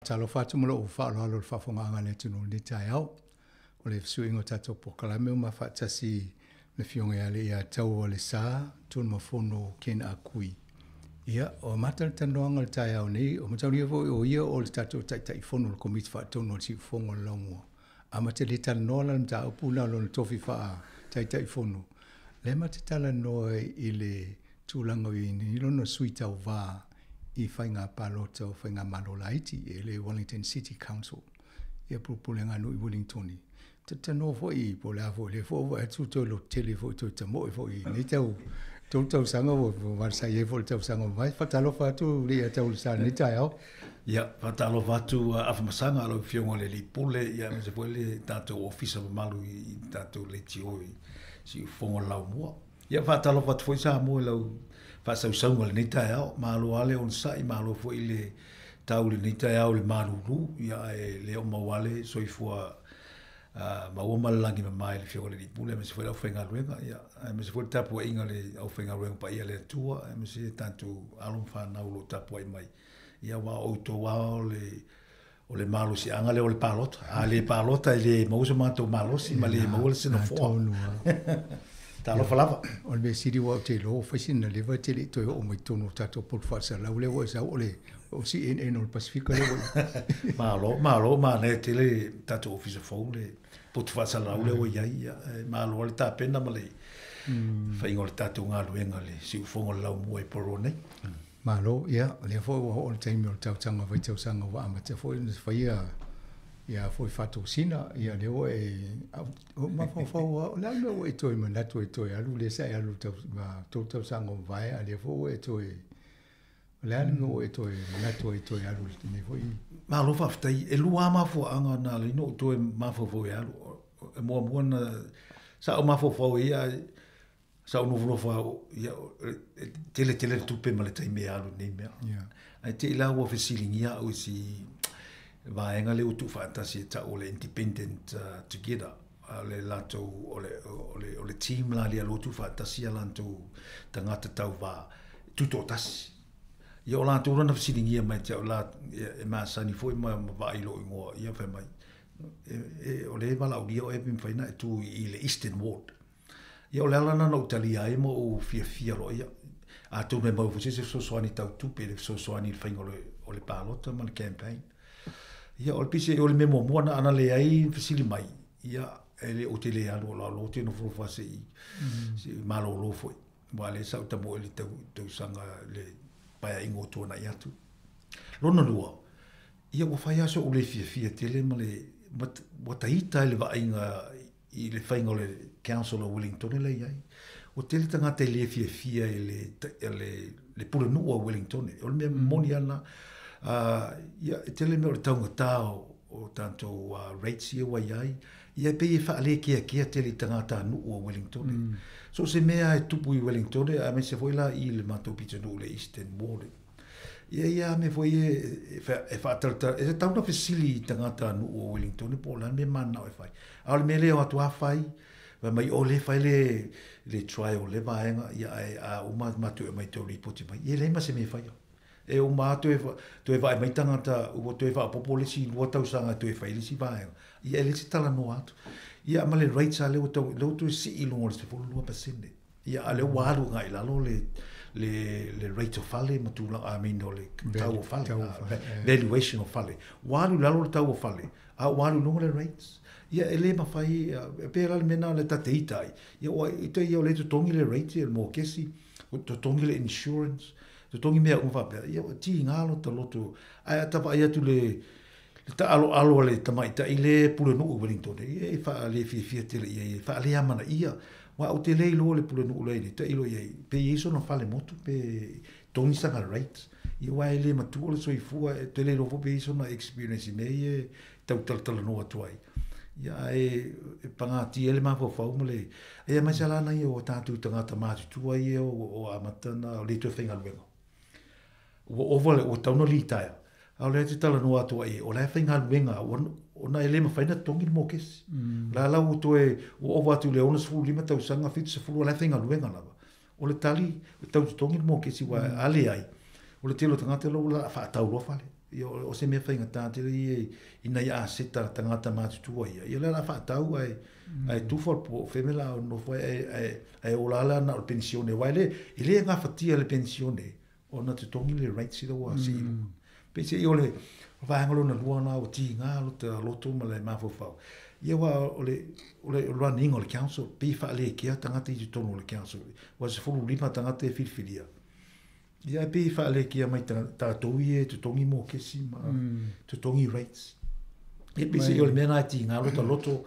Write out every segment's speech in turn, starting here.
talo fatu mo lo fa lo fa fonga ngale tunu ni tai au o le suingo tato po kala me ma fa tasi le fionga ya le ya tau o le sa tun mo fono ken akui ia o matal tanoanga le tai au ni o matau ni o ia o le tato tai fono ko mit fa tono si fongo longo ama te le tanola mta upuna lo tofi fa tai fono le mate tala no i le tulanga i ni lo no suita o va i whainga palota o whainga malolaiti e le Wellington City Council ia pupulenga no i Wellingtoni. Te no fo i po le afo le fo e tu to lo tele fo to te mo fo i ni tau sanga o wa sa ye fo tau sanga vai fatalo fa tu le tau sa ni tai au. Ia fatalo fa tu afamasanga lo fiongo le li pule ia me se pole tato officer malu i tato le tio si fongo lau mo. Ia fatalo fa foi sa mo lau fa sau le ni tai au malo ale on sai malo fo ile tau le ni tai au le malulu ia le o mawale so i fo ma o malangi ma mai le fio le pule me se foi la fenga luenga ia me se foi tapu inga le au fenga luenga pa ia le tua me se tanto alum fa na lo tapu ai mai ia wa o to wa le malo si anga le o le palota le palota le mo se manto malo si ma le mo se no fo talo falava o le siri wa te lo fa sin le va te le to o mo tono tato por fa sa la le wa sa o le o si en o Pacifico le malo ma ne te le tato officer fo le pot fa sa la le o ia malo le ta pena ma le fa ingol tato nga luenga le si fongo la mo e porone malo ia le fo o le time o tau tanga vai tau sanga wa ma te fo fa ia foi fatu sina ia le o o ma fo la no e to ma to alu le sa alu tau sanga vai ale fo e to la no e to na to alu ni foi ma lo fa ftai e lua ma fo anga na le no to ma fo alu e mo na sa o ma fo ia sa no vlo fa ia tele tu pe ma le tai me alu ni me ai te la o fesilingia o si vaenga le utu fantasia ta o le independent together le lato o le team la le utu fantasia lanto tangata tau va tuto tas ia o lanto rona fesilingia mai te o la e ma sani foi ma va i lo ngo ia fa mai o le vala o dio e pim faina tu i le Eastern Ward ia o le lana no Italia e mo o fia lo ia a tu me mo fose so soani tau tu pe so soani il faingo o le palota ma le campaign ia o le pise o le memo moana ana le ai fasili mai ia ele o te le alo la lo te no fo fa se malo lo foi wale sa ta mo le tau sanga le pa ingo to na ia tu lo no lua ia o fa ia so o le fia tele ma le wataita le va inga i le faingo le council of Wellington le ia o tele tanga te le fia le pule no o Wellington o le moni ana ia tele me o taunga tau o tanto rates ia wa ia pe e fa le kia tele tangata nu o Wellington so se mea e tupu i Wellington a me se foi la i le mato pizza no le Eastern Ward ia me foi e fa tarta e tauna facili tangata nu o Wellington po la me mana e fai al me le o tua fai va mai o le fai le trial le vaenga ia a o mato e mai te ripoti mai ia le ma se me fai e o mato e vai mai tangata o to e va populasi lo tau sanga to e fai le si vai ia le si tala no atu ia ma le rights ale o to si i lo se fo lo pasende ia ale walu ngai la lo le rate of fale ma tu la a mi no le tau fale valuation of fale walu la lo tau fale a walu no le rates ia ele ma fai pe la mena le tateitai ia o ito ia le to tongi le rate mo kesi to tongi le insurance to tongi mea uva pe ia ti ngalo to loto ai tapa ia tu le ta alo le tamai ta ile pule no Wellington e fa le fia te le fa le amana ia wa o te le lo le pule no le te ilo ia pe iso no fale moto pe tongi sanga right ia wa ile ma tu le so i fu te le lo pe iso na experience me e tau no atuai ia e pangati ele ma fo fa umle e ma sala na io tatu tangata ma tu ai o amatana le to fenga luego o vole o tau no litaia au le te tala no atu ai o le whainga luenga o na ele ma whaina tongi mo kesi la la o toe o watu le ona sfulu lima tau sanga fitu se fulu o le whainga luenga lava o le tali tau tongi mo kesi wa ale ai o le telo tangata lo la wha tau lo fale o se me whainga tātira i nei a seta tangata mātutua ia. Ia la whaatau ai tūwhal po whemela o no whai ai o lala na o pensione. Wai i le ngā whatia le pensione o na te tongi le rights i rawa si. Pese i o le whaangalo na luana o ti ngā lo te loto ma le mawhawhau. Ia wa o le running o le council, pi wha le kia tangata i te tono o le council. Wa se fulu lima tangata e whilwhilia. Ia pi wha le kia mai tātou i e te tongi mō kesi ma te tongi rights. E pese i o le mena ti ngā lo ta loto.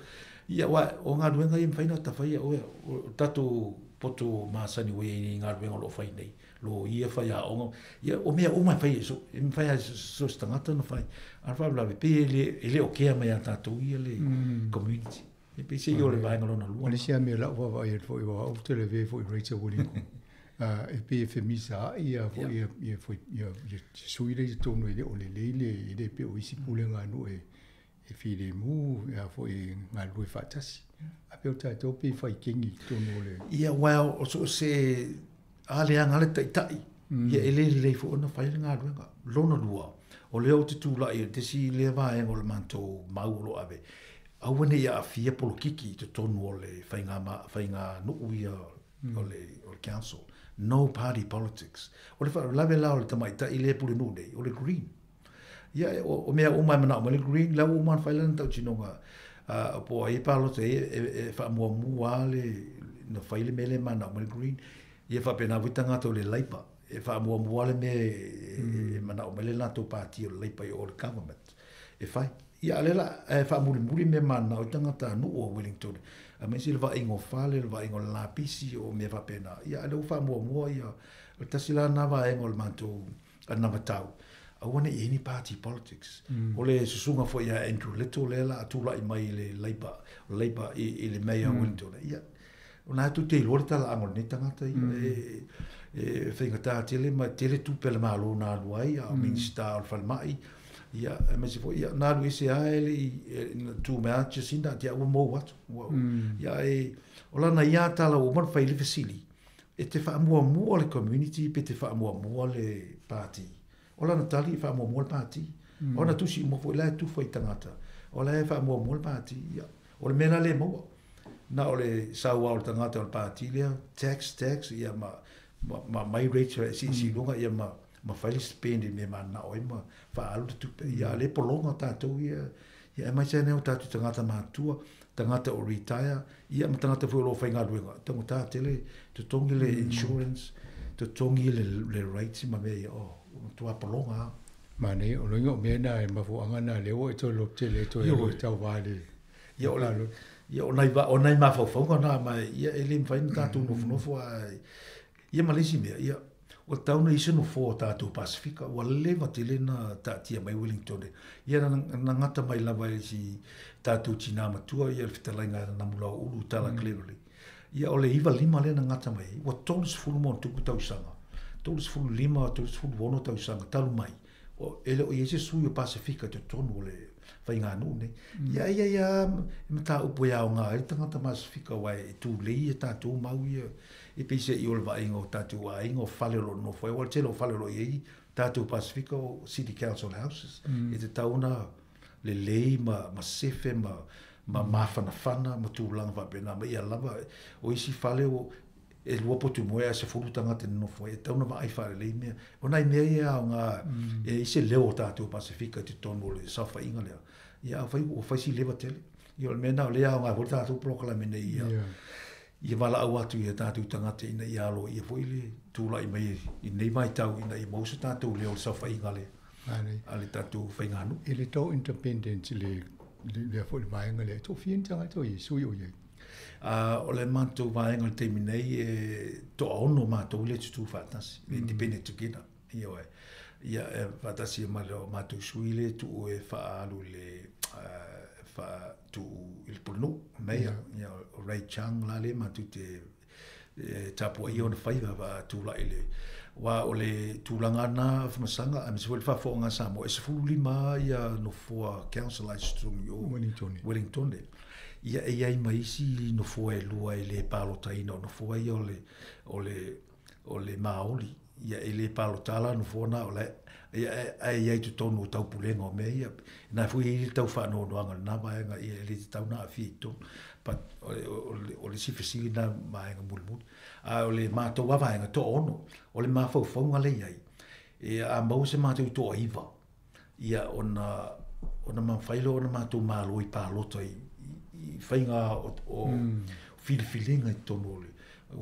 Ia wa o ngā ruenga i mwhaina ta whai o tatou poto māsani wei i ngā ruenga lo whai nei. Lo ia whai a onga. Ia o mea o mai whai e so. E mwhai a so stangata na whai. Ar whai lawe pe e le o kea mai a tātou i le community. E pese i o le vaenga lona lua. Ole sia mea lau wawa i fo i wa au te le ve fo i Rachel Wellington. E pe e whemisa ia fo i sui le tono i le o le leile i le pe o isi pule ngā nu e whire mu ia fo i ngā lue whatasi. A pe o tātou pe whai kengi tono le. Ia well o so se ale anga le tai. Ia ele le fo ona whai ngā ruenga. Lona lua. O leo te tūla i te si le vaenga o le manto mauro ave. Awane ia a fia polo kiki te tonu o le whainga nuu ia o le council. No party politics. O le lawe lao le tamaita i le pule nuu nei, o le green. Ia o mea o mai mana o le green, lau o man whailana tau tinonga. Po a i palo te e wha mua mua le na whaile mele mana o le green. Ia wha pena witanga tau le laipa. E wha mua mua le me mana o le lato party o le laipa i o le government. E whai. Ia alela e wha muri me mana o tangata nu o Wellington. A me si le va ingo fale, le va ingo lapisi o me va pena. Ia ale o wha mua ia. O tasila na va ingo le manto a namatau. A wane i any party politics. O le susunga fo ia Andrew Little le la atula i mai le Labour i le Mayor Wellington. Ia. O na tu te lor tala angol ni tangata ia. E whainga tā tele ma tele tupele malo nā luai a minister al falmai. Ia, me se fo ia nalu ese aele tu mea Jacinda dia o mo wat. Ia o lana ia tala o man fai le fasili. E te fa mua le community pe te fa mua le party. O lana tali fa mua le party. O na tusi mo fo la tu foi tangata. O la fa mua le party. Ia. O le mena le mo. Na o le sawa o tangata o party le tax ia ma mai rate si longa ia ma fai spend me mana o ma fa alu tu ia le polonga tātou ia mai se ne o tātou tangata matua tangata o retire ia ma tangata fo lo fai ngā ruenga tango tā tele te tongi le insurance te tongi le rights ma me o tua polonga mane o longo me na e mafu angana le o to lo tele to e tau vale ia o la ia o nai ma fo na mai ia ele fai tātou no fo ia malisi me ia o tauna isa no fo tātou Pasifika, wa lewa te lena tātia mai Wellington. Ia na ngata mai lawa si tātou tina matua, ia le whitalai ngā namula o ulu tala clearly. Ia o le iwa lima lena ngata mai, wa tolus fulu mo tuku tausanga. Tolus fulu lima, tolus fulu wono tausanga, talu mai. O ele o iese sui o Pasifika te tonu o le whai ngā nune. Ia, me tā upo ia o ngā, e tangata Pasifika wai e tū lei e tātou mau ia. E pese i olva ingo tātou a ingo whalero no whai, wal telo whalero i tātou Pasifika o City Council Houses. E te tauna le lei ma sefe, ma mawhana, ma tūlanga whapena, ma ia lava, o isi whaleo e lua potu moea se furutanga te no whai, e tauna ma ai whare lei mea. O nai mea ia o ngā, e ise leo o tātou Pasifika te tono le sawha inga lea. Ia o whai si lewa tele. Ia o mena o lea o ngā hori tātou prokala mene ia. Ia wala au atu ia tātou tangata ina i alo ia fo ile tūla i mai i nei mai tau ina i mausa tātou leo sa whai ngale ale tātou whai ngānu. E le tau independence le fo le vaenga le tō whien tangata i sui o iei. O le mātou vaenga le teimi nei e tō ono mātou le tutu whātasi, independent together. Ia whātasi e mātou sui le tu e whaalu le tu il polno mea o Ray Chang la le ma tu te tapo i on faiva va tu la ile wa o le tulanga na masanga am se fa fo nga samo e se fu lima ia no fo council strum yo Wellington de ia mai si no fo e lua ile palo tai no fo ia o le maoli ia ele palotala no fona o le ai tu tonu tau pulenga o mei na fui i tau whanau noanga na vaenga i ele tau na fito pa o le sifisi na vaenga mulmul a o le mātou wa vaenga to ono o le mafau faunga le iai e a mau se mātou to iva ia ona mawhailo ona mātou mālo i paloto i whainga o filifilinga i tonu ole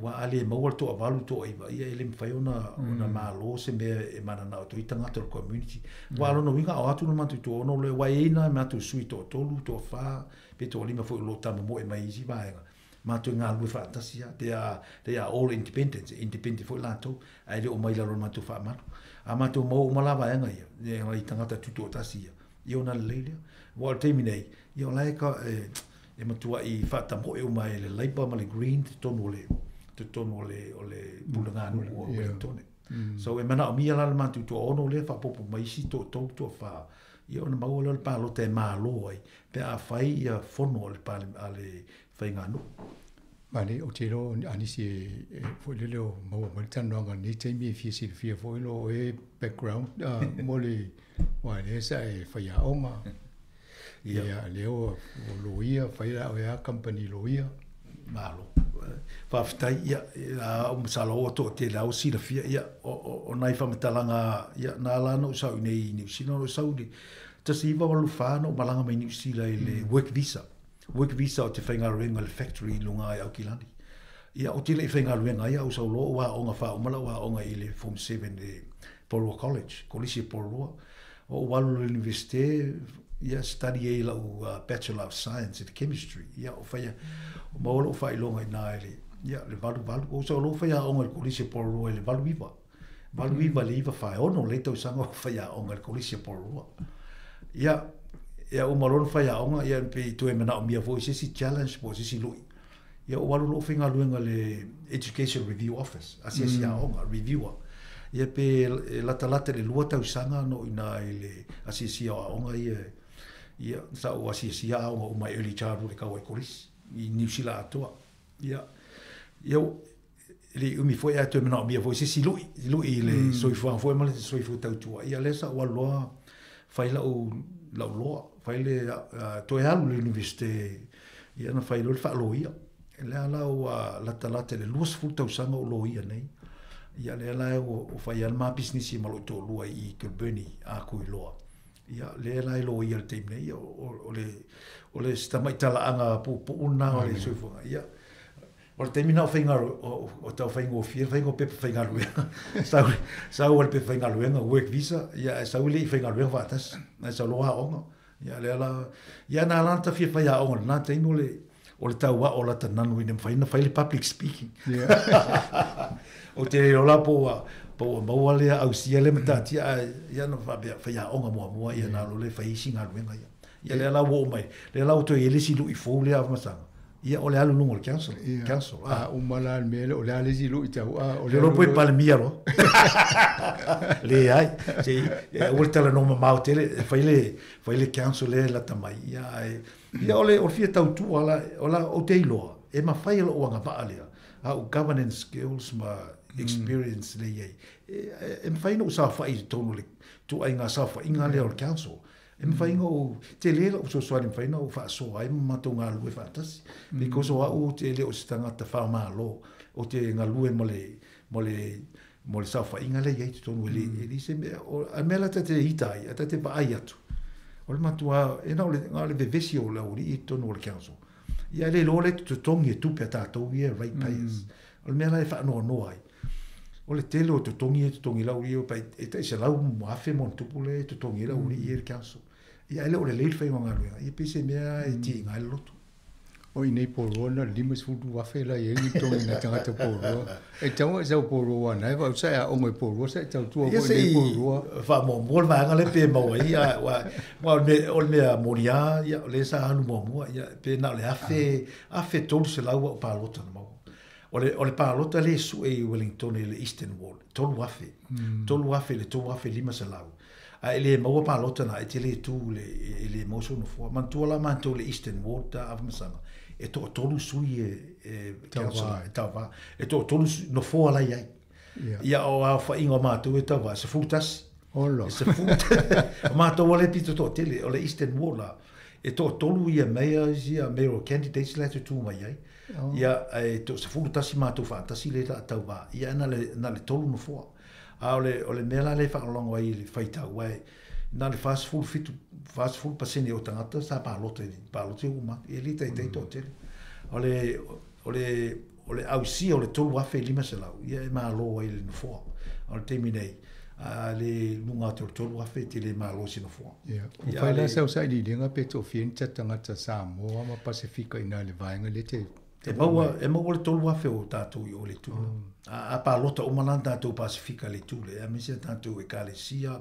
wa ale mawal to avalu to iva ia ele mfai ona malo se me e mana na to itanga to community wa lo no winga o atu no matu to no le waina matu sui to tolu to fa pe to lima fo lo tamo mo e mai isi vaenga matu nga lu fantasia they are all independent fo la to ai le o mai la lo matu fa matu a matu mo mala vaenga ia e itanga ta tuto tasia io na lele wa terminate io like e matua i fata mo e mai le labor ma le green to no le ole bulangano o Wellington. So e mana o mia la matu to ono le fa popo mai si to fa ia ona mau le palo te malo ai pe a fai ia fono le pale ale fai ngano. Mane o tiro anisi fo le lo mau mai tan no ngani te mi fi si fi fo lo e background mole wa le sa e fai a oma. Ia leo lo ia fai la o company lo ia malo. Whawhitai ia o msalo to te lau si la fia ia o nai whamatalanga ia nā lana o sau nei New Zealand o sau ni tasi iwa walu whāna o malanga mai New Zealand le work visa o te whaingaruenga le factory lunga ai au kilani ia o te le whaingaruenga ia o sau lo wa onga wha o mala wa onga i le Form 7 le Porua College Kolisi Porua o walu le universite ia study e lau Bachelor of Science in Chemistry ia o whaia o maolo fai longa ina ele ia le valu o so lo fai onga le Kolisi Porua le valu iva le iva fai ono le tau sanga fai onga le Kolisi Porua ia o malon fai onga ia pe tu e mana o mia voice si challenge po si lui ia o walu lo finga luenga le Education Review Office asi onga reviewer ia pe lata le lua tau sanga no ina ele asi onga ia sa o asi onga o my early childhood ka o Kolisi i New Zealand atoa ia le umi foi atu mena mia foi si lui le soifua foi mal soifua tau tua ia le sa waloa fai la o loa fai le to ia le universite ia na fai lo fa lo ia le ala o lata le luas fu tau sanga o lo ia nei ia le ala o fai al ma business ma lo to lo i Kilburn a ku loa ia le ala lo ia te nei o le sta mai tala anga pu una o le soifua ia o te mina o whaingaru, o tau whaingo fia, whaingo pepe whaingaru sau o le pepe whaingaru work visa, ia sau le i whaingaru whatas, na sau loa onga, ia le ala, ia na alanta fia whai a onga, nā teino o le tau wa o la tananu ina whaina whaile public speaking. O te reo la po maua lea au sia le matatia, ia na whai a onga mua, ia na lo le whai singaru ia le ala wo mai, le ala o to ele si lu i fōu le awamasanga. Ia ole alu lungo le council o mala mele ole ale zilu ita ole lo poi palmia ro le ai se o tele no ma tele faile council le la tamai ia ole o fia tau tu ola o teilo e ma faile o nga va ale o governance skills ma experience le ia e faile o sa fai tonu le tu ai nga sa fai nga le o council e mwhaingo te lera o so soari mwhaina o wha so ai mato ngā lue whaatasi. Because o au te lea o se tangata whaamā lo o te ngā lue mo le sa whainga le iei te tonu e li se mea. A mea lata te hitai, a te paai atu. O le matua, e nao ngā le vevesi o le ori i tonu o le council. Ia le lo le tu tongi e tupe a tātou i e ratepayers. O le mea la e whaanoa noa ai. O le tele o te tongi lau i o pai, e ta isa lau muafe mon tupu le te tongi lau i e le council. Ia ele o le leil whainga ngā ruenga. Ia pese mea e ti ngā loto. O i nei pōroa na limas futu wafe la i engi tongi na tangata pōroa. E taunga sau pōroa nai, wau sa ea ongo i pōroa, sa e tau tua ko i nei pōroa. Wha mō vanga le pe maua ia, o le mea moria, ia le sa anu mua, ia pe na le afe tolu se laua o pālota na maua. O le pālota le su e Wellington e le Eastern Wall, tolu afe lima se lau. A ele maua pālota na e te le tū le moso no fua. Mantua la mantua le Eastern Wall ta awhamasanga. E to tolu sui e tawā. E to tolu no fua lai ai. ia o a fa ingo mātou e tawa se fultasi Olo. se fultasi mātou ole pito to tele ole Eastern Wall e to tolu ia ia mayoral candidates letter tu mai ai ia e to se fultasi mātou fantasi le ta tawa ia na le tolu no fo a ole mela le fa longo ai le faita wai na le fast food paseni o tangata sa pa lote uma e li tai to tele ole au si ole tolu afe lima se lau ia e malo ai le no fo ole terminei le lunga tolu afe te le malo si no fo ia o fai la sa sa di linga pe to fin tangata sa mo ma Pasifika ina le vainga le te e maua le tolu afe o tātou i o le tū. A pa lota o manan tātou Pasifika le tū le. A misia tātou e Kalesia,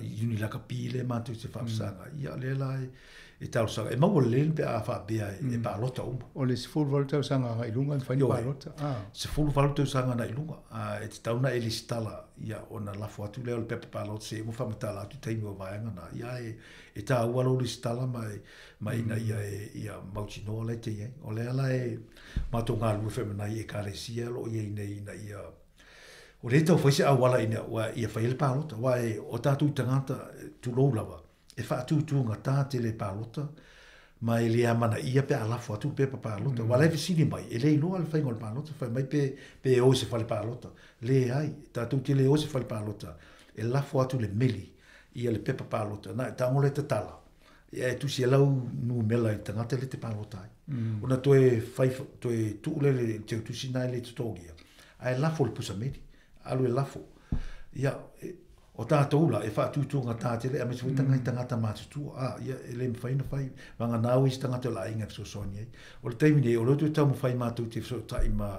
Unilaka Pile, mātou te whapsanga. Ia le lai e tau sanga. E maua le pe a whapea e pa lota o ma. O le se fulu valu tau sanga nga ilunga i whaini pa lota. Se fulu valu tau sanga na ilunga. E te tauna e le stala ia o na lafo atu leo le pepe pa lota se mo whamatala atu taimi o vaenga na. Ia e tā ualo le stala mai na ia mauti noa le te iei. O le ala e mātou ngā lua whemana i e Kalesia lo iei nei na ia. O le tau whaise awala ina ia whaile pālota. Wa e o tātou tangata tu loulawa. E whaatūtū ngā tā te le pālota. Ma e le amana ia pe alafo atu pe pālota. Wa le visini mai. E le iloa le whaingo le pālota. Whai mai pe o se whale pālota. Le ai. Tātou te le o se whale pālota. E lafo atu le meli. Ia le pepa pālota. Na e tango le te tala. E tu si lau nu mela i tangata le te pālota ai. Ona toe tuule le te utusi nai le tutogia. Ai lafo le pusa meri. Alu e lafo. Ia, o tātou la, e whaatūtū ngā tātere, a me se tanga i tangata mātutua. Ia, e le mwhaina whai, wanga nāu i tangata la inga so soni ai. O le taimi nei, o lotu e tau mwhai mātou te so tai ma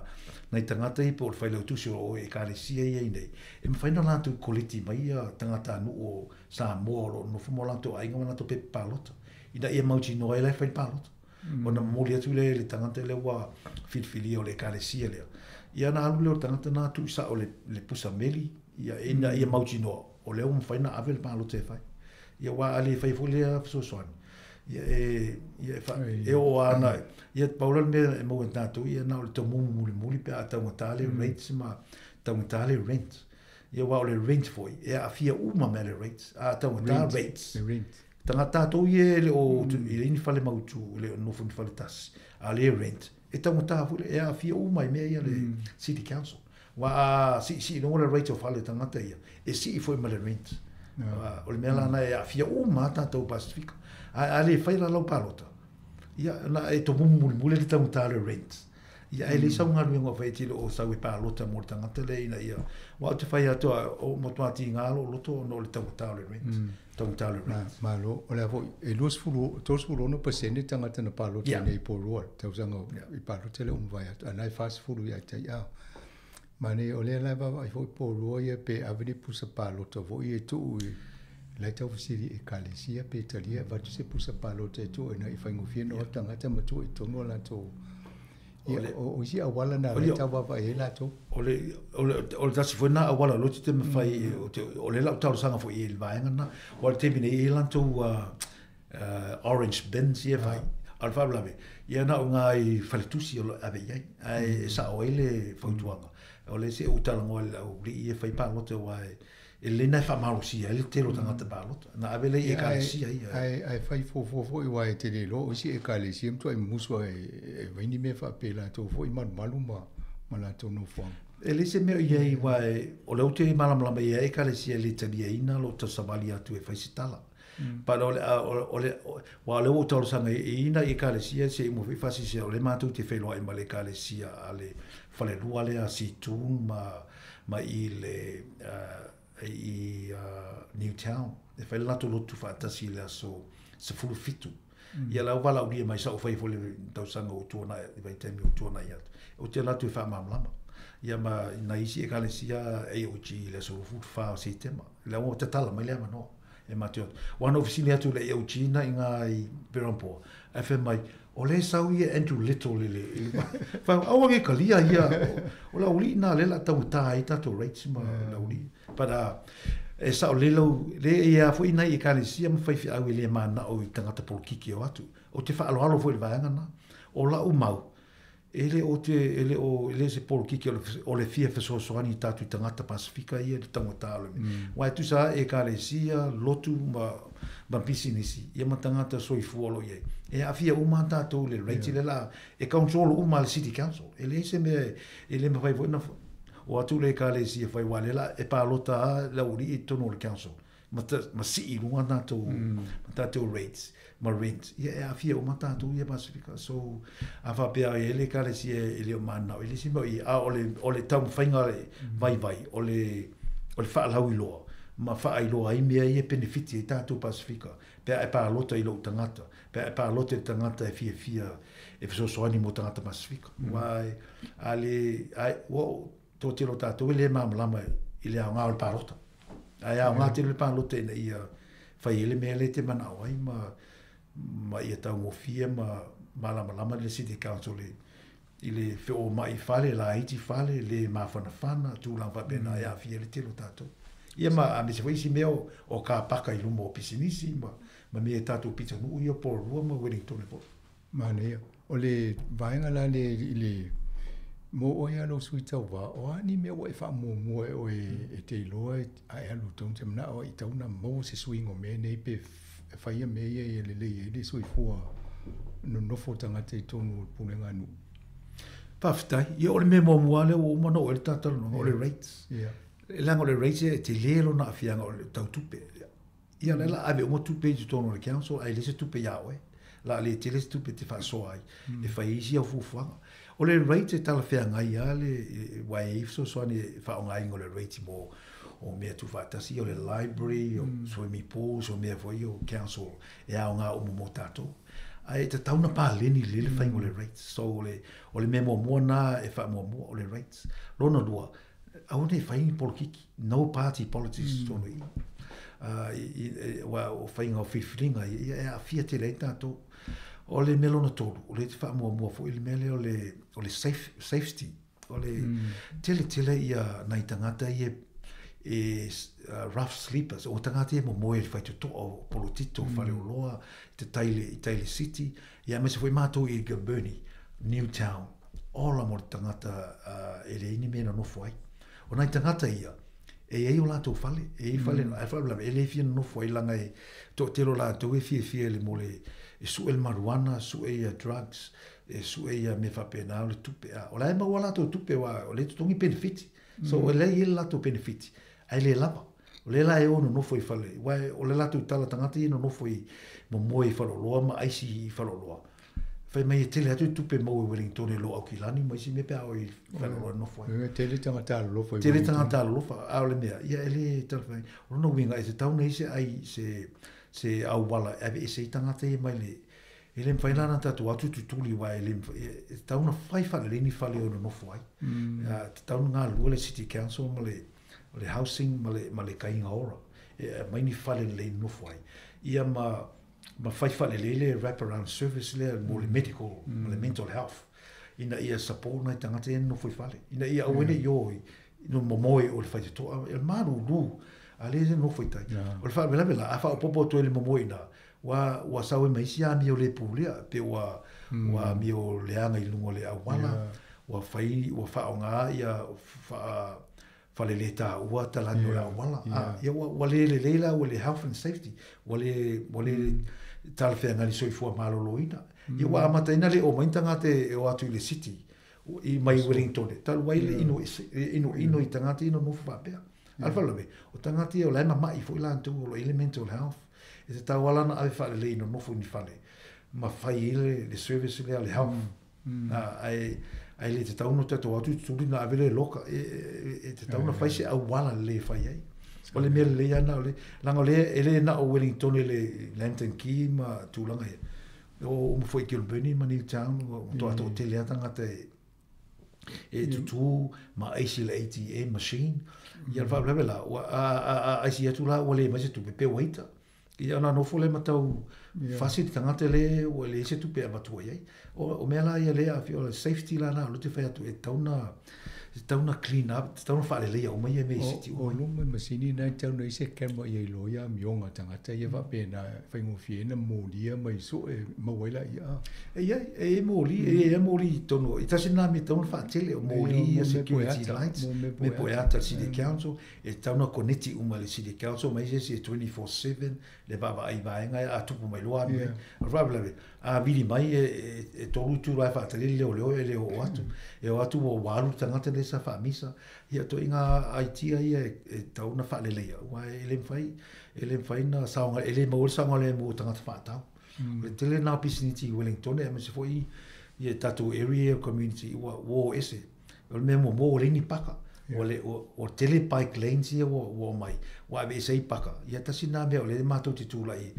nei tangata i, po o le whai lau tusi o e Kalesia i ai nei. E mwhaina lātou koleti mai a tangata anu o Samoa, no fumo lātou ainga wana to pepe pālota. Ina ia mauti noa e lai whai pālota. Ona moli atu le tangata le wa filfili o le Kalesia lea. Ia na alu leo tangata nā tu isa o le pusa meli, ia mauti noa. O leo mwhaina ave le pālota e whai. Ia wa ali whai fulea sosoani. Ia o ana, ia paula me e mau e tātou, ia na o le tau muli pe a taungatale rates ma taungatale rent. Ia wa o le rent foi, ia a fia uma me le rates, a taungatale rates. Tanga tātou ie le o i le ini whale mautu, le nofu ni whale tasi, a le rent. E taungatale fule, ia a fia uma i mea ia le city council. Wa si no le rate of whale tangata ia, e si i foi ma le rent. O le mea lana e a fia uma tātou Pasifika. A le whaila lau pālota. Ia, na e to mule le taungatale rent. Ia, e le sau ngā ruenga whai tilo o sau e pālota mo le tangata le ina ia. Wa te whai atua o motuati ngālo loto no le taungatale rent. Taungatale rent. Malo, o le avoi, e luas fulu, tos fulu no pasene tangata na pālota nei porua. Tausanga i pālota le umwai atu. Anai fast fulu ia tai au. Mane o le lai baba i foi porua ia pe avini pusa pālota vo i e tuu i lai tau fasiri e Kalesia pe talia vatu se pusa pālota e tuu ina i whaingo fien o tangata matua i tono la tō. O isi awala na lai tau baba e la tō. O le tasi foi na awala loti te mawhai, o le lau tau sanga foi e ilvaenga na, o le temine e lan tō orange bins ia vai. Al whablawe, ia na o ngā i whaletusi o ave iai, e sa o ele whautuanga. O le se utalango au ri e whai pālota o ai, e le nei whamarosia, e le tero tangata pālota. Na ave le e Kalesia ia. Ai whai fō i wai te relo, o si e Kalesia, mtua i musua e waini me whapela tō fō i malu ma la tō no whang. E le se meo iai wai, o leo te malamalama ia e Kalesia le talia ina lo ta savali atu e whaisitala. But wa le o tau sanga ina i Kalesia se mo fasi se o le mātou te wheloa i ma le Kalesia a le whale lua le a si tūn ma i le Newtown. E whai lato lotu whaatasi le aso se fulu fitu. Ia lau wala uria mai sa o whai fole tau sanga o tuana i vai temi o tuana i atu. O te latu e wha mamlama. Ia ma na isi e Kalesia e o chi le aso futu wha o se tema. Le o te tala mai le ama noa. E mateo. Wana ofisini atu le eu China i ngā i Perampoa. E whe mai, o le sau ia Andrew Little le. Whai, awa ke kalia ia. O la uli nā lela tau tā i tato rates ma la uli. But e sao le lau, le ia fo ina i Kalesia ma whaifi au i le mana o i tangata polokiki o atu. O te wha alo fo i vaanga na. O la umau. ele se polo kiki o le fia fesoasoani tatu I tangata Pasifika ia le tangata ale. Wai tu sa e kalesia lotu ma pisinisi ia ma tangata soifuolo ia. E a fia uma tātou le reiti le la e council uma le city council. Ele se me ele me fai na o atu le kalesia fai wale la e palota la uri I tono le council. Ma si I lunga tātou rates. Ma rent. Ia a fia o matatu ia Pasifika. So a fa pea ele kale si ele o mana. Ele si mo I a ole tau whainga vai. Ole wha lau iloa. Ma wha iloa I mea ia benefiti I tātou Pasifika. Pea e pā lota I lo tangata. Pea e pā lota I tangata e fia e fisosoani mo tangata Pasifika. Wai tō tiro tātou ele mamalama I le aonga o le pā lota. Ai aonga te le pā lota ina ia whai ele mea le te mana o ai ma ia tau ngofia ma lama le city council I le feo mai fale la iti fale le mawhanawhana tūlang whapena ia fia le telo tātou. Ia a me se wai si meo o ka paka I lumo o pisinisi ma mea tātou pita nuu ia por rua ma Wellington e po. Mane o le vaenga la le mo o ia lo sui tau wa o ani mea wa wha mo o e te iloa ai alu tong te mana o I tauna mo se sui ngo me nei pe whaia me ia le sui fua no nofo tangata I tonu punenga nu. Pawhitai, ia ole me mua le o umano o le tātaro o le rates. E langa o le rates e te lelo na awhianga o le tau tupe. Ia lela ave umo tupe I tono le council, ai lese tupe iawe. La le te lese tupe te whasoa ai. E whai isi au fufuanga. O le rates e tala whianga ia le wai ifso soani whaonga ingo le rates mo o mea tu whaatasi o le library, o swimming pools, o mea foi o council e ao ngā umo mo tātou. Ai te tauna pā leni lele whaingo le rates. So o le mea mua nā e wha mua o le rates. Rona lua, au ne whaingi polkiki, no party politics tono I. Wa o whainga o whiwhiringa, e a fia te rei tātou. O le melona tolu, o le te wha mua fo, le mele o le safety, o le tele ia nai tangata ia rough sleepers o tangata mo moe fai to o polotito fale o loa te taile city ia me se foi mato I Gilbernie Newtown ola mo tangata ele ini mena no foi o nai tangata ia e o lato fale ele fia no foi langa to telo lato e fia le mole su el marijuana su drugs su me fa pena le tupe o la ma wala to tupe wa o le tongi benefit so o le lato benefit ai le lava. O le la e ono no foi fale. Wai o le latu tala tangata ino no foi mo moe whaloloa ma aisi I whaloloa. Whai mai e tele atu tupe mo e Wellington e lo au kilani ma isi me pea o I whaloloa no foi. Tele tangata alo lofa. Tele tangata alo lofa. Ao le mea. Ia ele tala whai. Rona winga e te tauna ise ai se au wala. Ave e se tangata e mai le. Ele me whainana tatu atu tutuli wai ele e tauna whai whale leni whale ono no foi. Te tauna ngā lua le City Council ma le housing ma le kainga ora mai ni fale le no foi ia ma fai fale le wrap around service le mo le medical le mental health ina ia support na tangata no foi fale ina ia wene yo no momoe o le fai to el manu lu ale no foi tai o le fa bela a fa popo to le momoe na wa sawe mai sia mi o le pulia pe wa mi o le anga I lungo le awala wa fai wa fa nga ia fa fale le ta ua talano la wala ia wale leila wale health and safety wale tal fe ngali soifua maloloina ia wa amataina le o maintanga te o atu le city I mai Wellington tal wai le ino I tangata ino no fa pe alfa love o tangata o la mai foi la tu o elemental health e te tawala na ai fale le ino no fu ni fale ma fai le service le health ai le te tauna te to atu tuli na avele loka e te tauna fai se au wala le fai ai o le mele le ana le langa le ele na o Wellington le Lantern Key ma tulanga o mo foi Gilbernie ma Newtown o to ato te le tangata e tutu ma ACL ATM machine ia va bla a si atu la o le ma se tu pe waita ia na no fole matau facile tangata le o le se tu pe avatu ai o me la ia le a fio safety la na lo te fai atu e tauna tauna clean up, tauna whaalelea o mai e mei siti o lo me masini na tau nei se kema i lo ya mionga tangata ia va pena whaingo fiena molia mai so e mawaila ia. E moli tono, i tasi nā me tauna whaatele o moli security lights, me poeata City Council, e tauna koneti uma le City Council, mai se 24/7, le baba ai vaenga a tupu mai loa me, a vili mai e tolu tu rai whaatele leo e leo o atu, e o atu o walu tangata le sa whaamisa, ia to inga aitia ia e tauna whaalelea, ua ele mwhai na saonga, ele maul saonga le mo tangata whaatau. Le tele nā pisiniti Wellington, e mese foi ia tatu area community, wo ese, o me mo reini paka, o tele bike lanes ia wo mai, wa ave sei paka, ia tasi nā mea o le mātou te tūla i,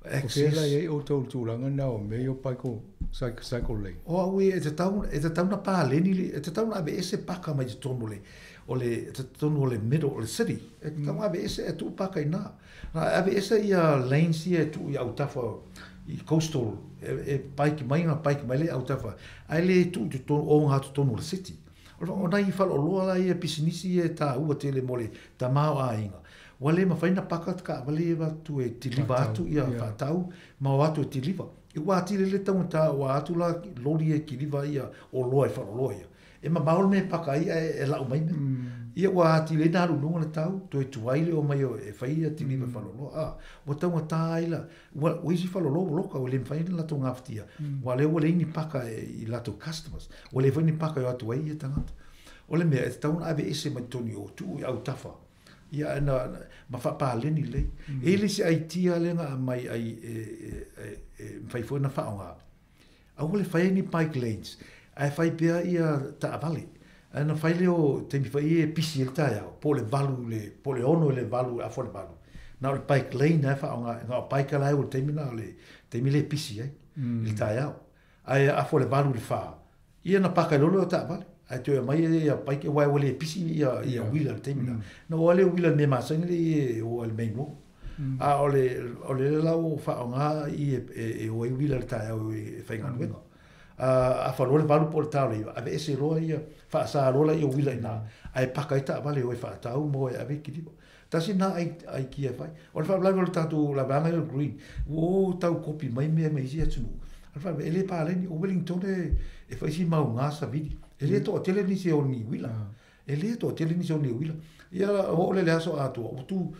o kela e o tau tūlanga na o me o pai ko cycle lane. O aue e te tauna pā leni, e te tauna ave ese paka mai te tonu le, o le, te tonu o le middle, o le city, e te tauna ave ese e tu paka i nā. Ave ese ia lanes ia tu i autafa, i coastal, e paiki mai ngā paiki mai le autafa, ai le tu te tonu o ngā tu tonu o le city. O nai i whalo loa la ia pisinisi e tā ua tele mole, tā māo a inga. Wale ma whaina pakat ka wale watu e tiliva atu ia whatau, ma watu e tiliva. I wāti le taunga tā wa atu la lori e kiliva ia o loa e whalo loa ia. E ma maol me paka ia e lau mai me. Ia wāti le nāru lunga le tau, to e tuaile o mai o e whaia tiliva whalo loa. Wa taunga tā ila, wa isi whalo loa loka o le mwhaina lato ngaftia. Wale o le ini paka i lato customers. Wale whaini paka i atu ai e tangata. Ole mea, e taunga ave ese mai toni o tu i au tafa. Ia na ma fa pa leni le ele se ai tia lenga mai ai fai foi na faunga a ole fai ni bike lanes ai fai pia ia ta vale ana fai leo te mi fai e pisi el ta pole valu le pole ono le valu a fo le valu na le bike lane na faunga na bike la o te mina le te mi le pisi il ta ai a fo le valu le fa ia na paka lolo ta vale ai te mai ia pai ke wai wale pisi ia wheeler temina no wale wheeler me masangli o al main mo a ole la o fa nga i e o wheeler ta o fa ngano a fa lo valu portale a ve ese ro ia fa sa ro la i wheeler na ai pakaita vale o fa ta mo ave ki tasi na ai ki e fai o fa bla ta tu la banga el green o ta kopi mai me ia tunu fa ele pa le o Wellington e fa si mau nga sa vidi ele to tele ni se o ni wila ele to tele ni se o ni wila ia o le aso atu o tu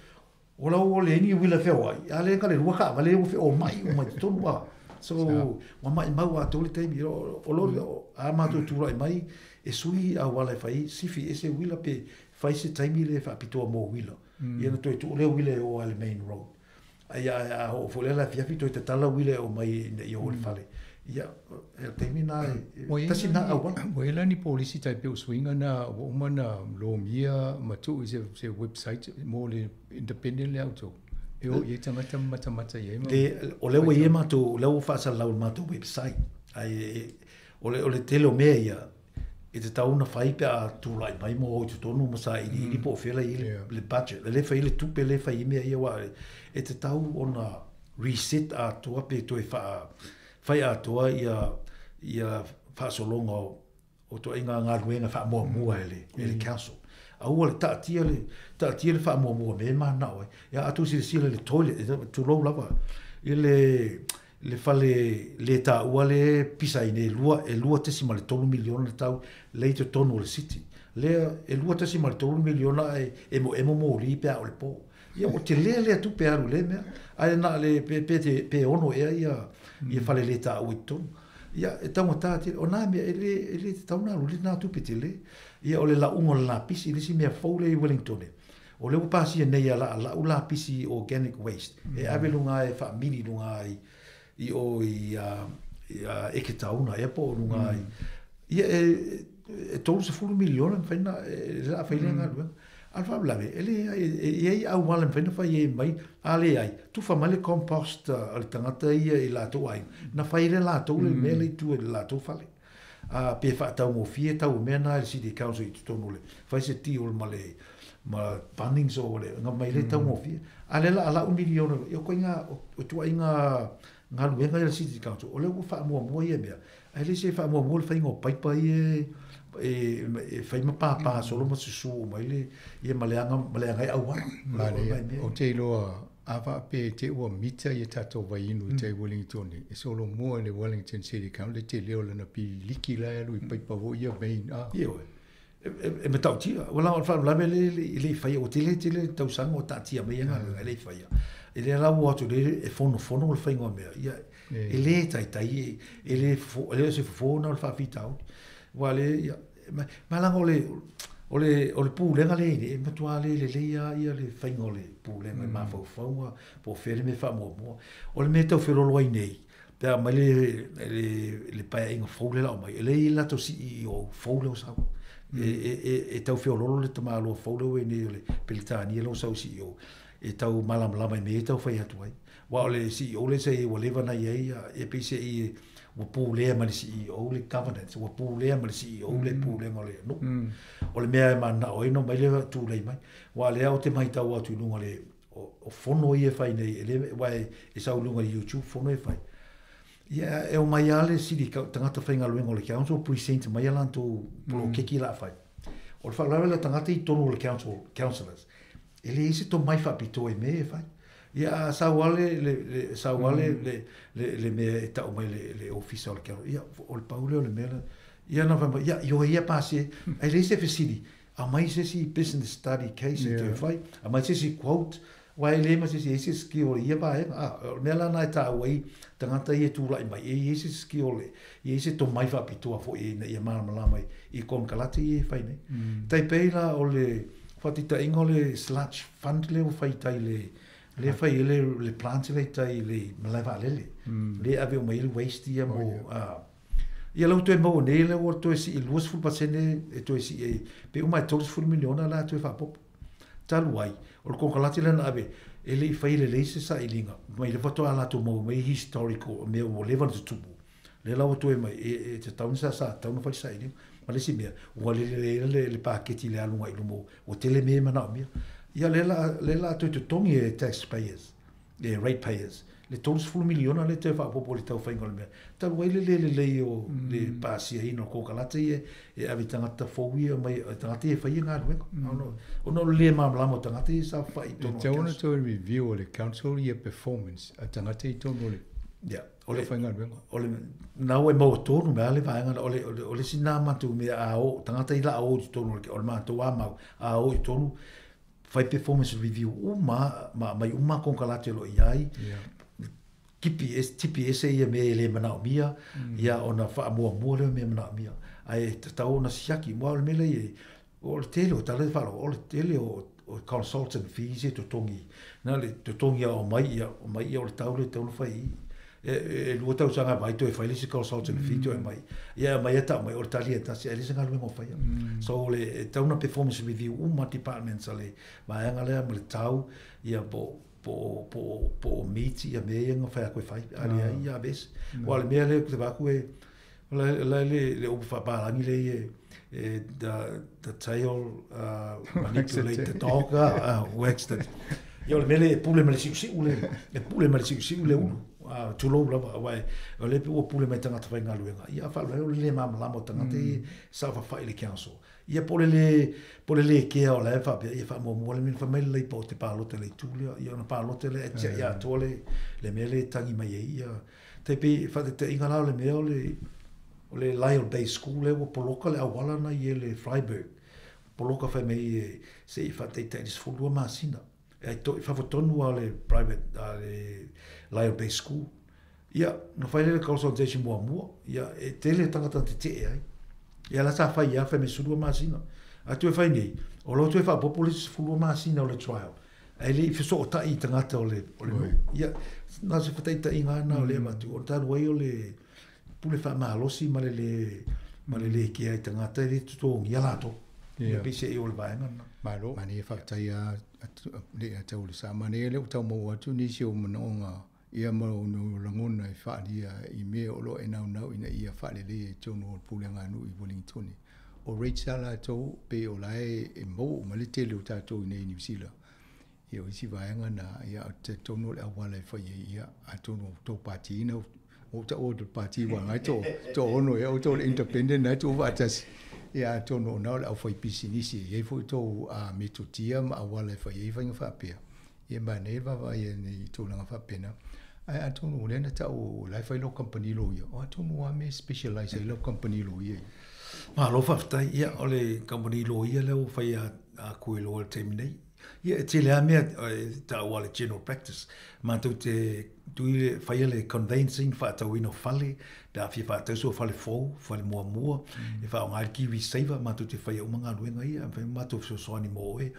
o la o le ni wila fe wa ale ka le wa ka vale o fe o mai to wa so wa mai mau atu le temi o lo a ma tu mai e sui a wala fai sifi ese wila pe fai se temi le fa pito mo wila ia no to le wila o al main road ai a o fo le la fia fito te tala wila o mai i o le fale ia termina tasi na awa wela ni polisi tai pe swinga na o mana lo mia matu se website mo le independent auto e o ye tanga mata ye le o le we matu le o fa sa la matu website ai o le telo me ia e te tauna fai pe a tu lai mai mo o tu tonu mo sa i po fela i le budget le fai le tupe le fai me ia wa e te tau ona reset a tu pe to e fa fai atoa ia whaasolonga o to inga ngā ruenga wha mua ele council. A ua le taatia le wha mua me ma nao ia atu sila le toilet, tu rou lava. I le fale le ta ua le pisa ine e lua tesima le 3 miliona le tau le te tonu le city. Le e lua tesima le 3 miliona e mo ri pea o le po. Ia o te le tu pe aru le mea. Ai na le pe ono ia fale le ta o tonu. Ia e tau tāti o nā mea ele te tau nā ruli nā tupe te le. Ia o le la ungo la pisi le si mea faule i Wellington. O le upasi e nei la ula pisi organic waste. E ave lunga e wha mini lunga i o i eke tauna e po lunga i. Ia e tolu se 4 miliona whaina e la whaile ngā rua. Alfa blave, ele au wala mfena fa ye mai ale ai. Tu fa male compost al tangata ia i la to ai. Na fa ile la to le mele tu la to fale. A pe fa ta mo fie ta o mena il si de causa i to mole. Fa se ti o male ma Bunnings o le nga mai le ta mo fie. Ale la 1 miliona. Yo ko inga o tu inga ngalu e ngai City Council o le o fa mo ia mea ai le se fa mo le fai ngo pai pai e fai ma pa solo mo su mai le ia maleanga ai au o te loa ava pe te ua mita i tato vai inu te Wellington e solo mua le Wellington City Council le te leo lana pi liki la alu i pai pavo ia main e me tau tia wala o fa la le fai o te le tau sang o tatia me nga le fai e le la o to le e fono o fai ngo me ia e le tai e le se fono o fa fitau wale ia ma la o le pulenga le e matua le ia le fai ngo le pulenga ma fo po fere me fa mo o le me tau fero lo nei pe ma le pa inga fo le la mai le la to si o fo le sa e tau whiololo le tama aloa whaulau e ne le pelitani e lo sau CEO e tau malamlama e me tau whai atu ai wa o le CEO le se wa lewa na iei e pise i wa pūlea ma le CEO le governance wa pūlea ma le CEO le pūlea ma le no o le mea e mana o ino mai le tu lei mai wa le au te mai tau atu inunga le o fono i e whai nei e le wa e sau lunga le YouTube fono e whai ia e o mai ale siri tangata whainga luenga o le council precinct mai alanto polo keki la whai. O le whalawe la tangata i tonu o le councillors. E le isi to mai whapito e me e whai. Ia sauale le mea e tau mai le officer o le council. Ia o le paule o le mea ia na whama ia ia pasi e le isi whesiri. A mai se si business study case e te whai. A mai se si quote wai le ma se ese ski o ia ba me la na ta wai tangata ia tu lai mai ese ski o le ese to mai fa pitua fo e na ia mala mai I kon kalati e fai nei tai peila o le fatita ingole slash fund le o fai tai le fai le plant le tai le malava le ave o mai waste ia mo ia lo to mo ne le o to si ilus fu pasene e to si e pe o mai todos fu miliona la to fa pop taluai o ko kalati lana ave ele fai le se sa ilinga mai le foto ala to mo mai historical me o level to tubu le la to mai e te taun sa taun fai sa ilinga ma le si me o le paketi le alu mai mo o tele me mana me ia le la to tongi e taxpayers e ratepayers le todos fu miliona le te fa popoli tau fai ngol me taluai le o le pasia ino ko kalati e ave tangata fowia mai tangata e fai nga no no le mamla mo tangata sa fai to te ona to review le council year performance a tangata I to no le ole fai nga ole na o mo to no me le vai nga ole sina ma tu me a o tangata I la o to no ole ma to wa ma a o to no fai performance review mai kon kalati lo iai TPS ia me le mana mia ia ona fa mo le me mana mia ai tau na siaki mo le mele o le tele o tale fa o le tele o consultant fees to tongi na le to tongi o mai o le tau le tau fai e lu tau sanga vai to e fai le consultant fee to mai ia mai ta mai o tali ta se ele sanga mo fai so le tau na performance review department sale vai anga le mo le tau ia po miti ia me nga fa ko fai ali ia bes wala me le te va ko le o fa pa ani le the tail manipulate the dog wax that yo le mele pule me si ule tu lo la vai le o pule me tanga fa nga luenga ia fa le mam la mo tanga te sa fa le council ia pole le ke o la fa ia fa mo le min family le po te palo te le tulia ia na palo te le ia tole le mele tangi mai ia te pe fa te ingala le me o le Lyle Bay School le o poloka le awala na ia le Freiburg poloka fa me se fa te dis fulu masina e to fa fotonu ale private ale Lyle Bay School ia no fa le consultation mo ia e tele tangata te ai ia la sa fa ia fa me sulu masina a tu fa nei o lo tu fa populis fulu masina o le trial ai le fa so ta I tangata o le ia na se fa ta inga na o le ma tu o ta wei o le pule fa malosi ma le ke ai tangata le tu ia la to ia pe se o le vai na malo mani fa ta ia le ta o le sa mani le ta mo atu ni si o mononga ia mo no langona I fa dia I me o lo ina ina ia fa le to no pulenga no I Wellington o Rachel to pe o lai e mo ma le tele o ta to nei New Zealand ia isi vaenga na ia te tonu le awala e whai ia a tonu tō pāti ina o ta o te pāti wanga tō ono e o tō le independent na tō vātasi ia tonu o nao le au whai pisinisi ia fo tō a metotia ma awala e whai ia whainga whapea ia ma ne vava ia ni tōnanga whapena ai a tonu o lena ta o lai whai lo company lo ia o a tonu a me specialize ai lo company lo ia ma lo whaftai ia o le company lo ia leo whai a koe lo te minei ia te lea mea ta o le general practice ma tu te tui whai le conveyancing whaatau ino whale da fi whaatau so whale fōu whale mua e wha o ngāi kiwi saver ma tu te whai umanga luenga ia whai ma tu so soani mo e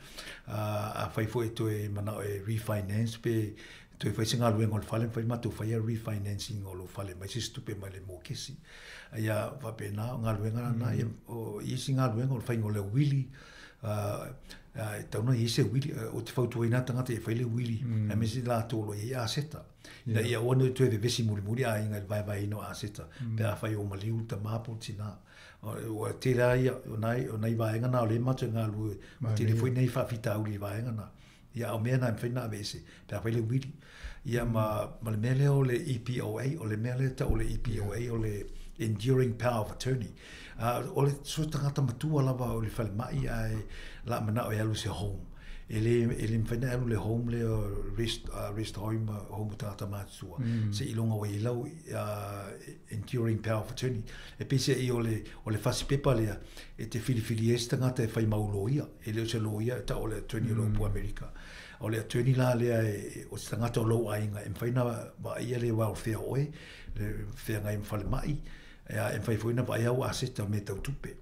a whai fo e to e mana e refinance pe tu e whai singa luenga o le whale whai ma tu whai refinancing o lo whale mai si stupe mai le mō kesi ia whapena ngā luenga na o isi ngā luenga o le whai ngō le wili tauna i se wili o te whautua ina tangata e whaile wili a me si la tōlo i aseta na ia ono tu e vesi muri a inga vai ino aseta pe a whai o maliu ta mapo tina o te rea ia o nai vaenga na o le matu ngā lue te le fwoi nei whawhita uri vaenga na ia o mea na mwhaina a vese pe a whaile wili ia ma le mea leo o le EPOA o le mea leo ta o le EPOA o le enduring power of attorney o le so tangata matua lava o le whale mai ai la mana o alu se home ele mwhaina alu le home le rest home tangata matua se ilonga o ilau enduring power of attorney e pese i o le whasi pepa lea e te whiliwhili es tangata e whai maulo ia e leo se lo ia ta o le attorney o Lopu Amerika o le attorney la lea o se tangata o lo ainga e mwhaina wa ia le wau whea oe le whea ngai mwhale mai e whai fwina vai au aseta me tau tupe